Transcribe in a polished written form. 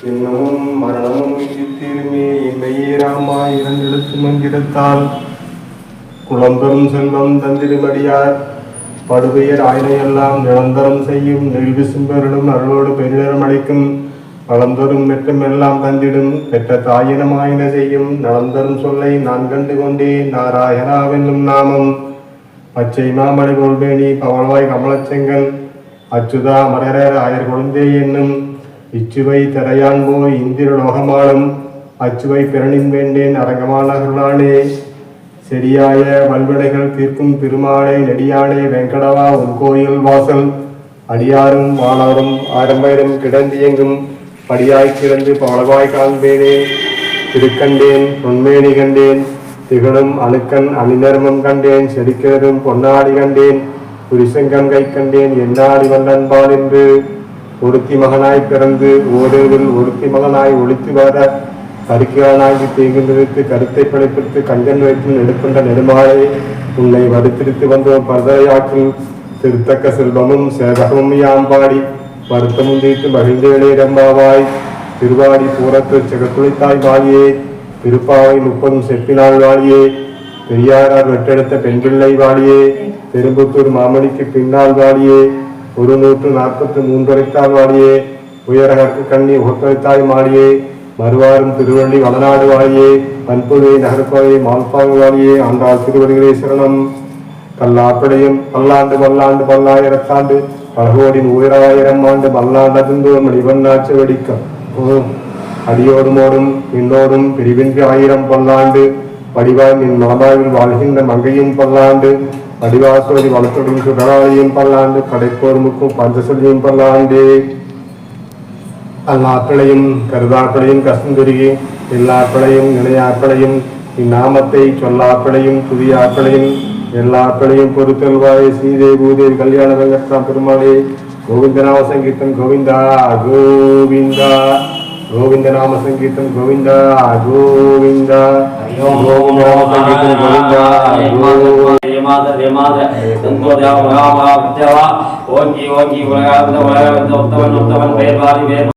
இன்னமும் மரணமும் விதித்திருமே மெய்யேராமா இரண்டெழுத்து மந்திரத்தால் குளம்பெரும் செல்வம் தந்திருமடியார் படுபெயர் ஆயினையெல்லாம் நிரந்தரம் செய்யும் நெல்வி சிம்பரனும் அருளோடு பெருநரம் அளிக்கும் வளர்ந்தோறும் மெட்டும் எல்லாம் தந்திடும் பெற்ற தாயினமாயின செய்யும் நலந்தரும் சொல்லை நான் கண்டு கொண்டேன் நாராயணாவென்னும் நாமம் பச்சை மாமலை கொள்வேணி பவளவாய் கமலச்செங்கல் அச்சுதா மரரர் ஆயர் கொழுந்தே என்னும் இச்சுவை திரையான் போய் இந்திர லோகமாலும் அச்சுவை பிறனின் வேண்டேன் அரங்கமான அருளானே செடியாய வல்வினைகள் தீர்க்கும் திருமாலை நெடியானே வெங்கடவா உன் கோயில் வாசல் அடியாரும் வாளாரும் ஆரம்பயிரும் கிடந்தியெங்கும் படியாய் கிடந்து பவளவாய் காண்பேனே திருக்கண்டேன் பொன்மேனி கண்டேன் திகழும் அணுக்கன் அணிநர்மம் கண்டேன் செடிக்கிழரும் பொன்னாடி கண்டேன் புரிசங்கம் கை கண்டேன் என்னாடி வந்தன்பால் என்று ஒருத்தி மகனாய் பிறந்து ஓரேவில் ஒருத்தி மகனாய் ஒழித்து வர கருக்கியானாகி தேங்குந்திருத்து கருத்தை பிழைப்பித்து கஞ்சன் வயிற்றில் எடுக்கின்ற நெடுமாலை உன்னை வருத்திருத்து வந்த பரதரையாற்றில் திருத்தக்க செல்வமும் சேதகமும் யாம்பாடி வருத்தமும் தீர்த்து மகிழ்ந்தேனே ரம்பாவாய் திருவாடி பூரத்து செகத்துளித்தாய் வாழியே திருப்பாவை 30 செப்பினாள் வாழியே பெரியாரார் வெட்டெடுத்த பெண் பிள்ளை வாழியே பெரும்புத்தூர் மாமணிக்கு பின்னால் வாழியே 143 வரைத்தால் வாழியே உயரகற்கு கண்ணி உகத்தளித்தாய் மாடியே மறுவாரும் திருவள்ளி வளநாடு வாழியே பண்புவை நகர்கோவை மால்பாங்கு வாழியே ஆண்டாள் திருவடிகளே சரணம் கல்லாப்படையும் பல்லாண்டு பல்லாண்டு பல்லாயிரத்தாண்டு பலகோடின் உயராயிரம் ஆண்டு பல்லாண்டதுந்தோர் மணிவண்ணாட்சி வெடிக்கம் அடியோடுமோடும் என்னோடும் பிரிவின்றி 1000 பல்லாண்டு வடிவாய் நின் மலபாவில் வாழ்கின்ற மங்கையும் பல்லாண்டு வடிவாசோதி வளர்த்தொடும் சுடராளியும் பல்லாண்டு படைப்போர்முக்கும் பஞ்சசொல்லியும் பல்லாண்டு அல்லாப்பிளையும் கருதாப்பிளையும் கசந்துருகி எல்லாப்பிளையும் நிலையாப்பிளையும் இந்நாமத்தை சொல்லாப்பிளையும் துதியாப்பிளையும் எல்லாப்பிளையும் பொறுத்தல்வாய் ஸ்ரீதே பூதேவி கல்யாண வெங்கட்ராம் பெருமாளே கோவிந்தநாம சங்கீர்த்தன் கோவிந்தா கோவிந்தா கோவிந்தநாம சங்கீர்த்தன் கோவிந்தா கோவிந்தா கோவிந்தநாம சங்கீர்த்தன் கோவிந்தா கோவிந்தா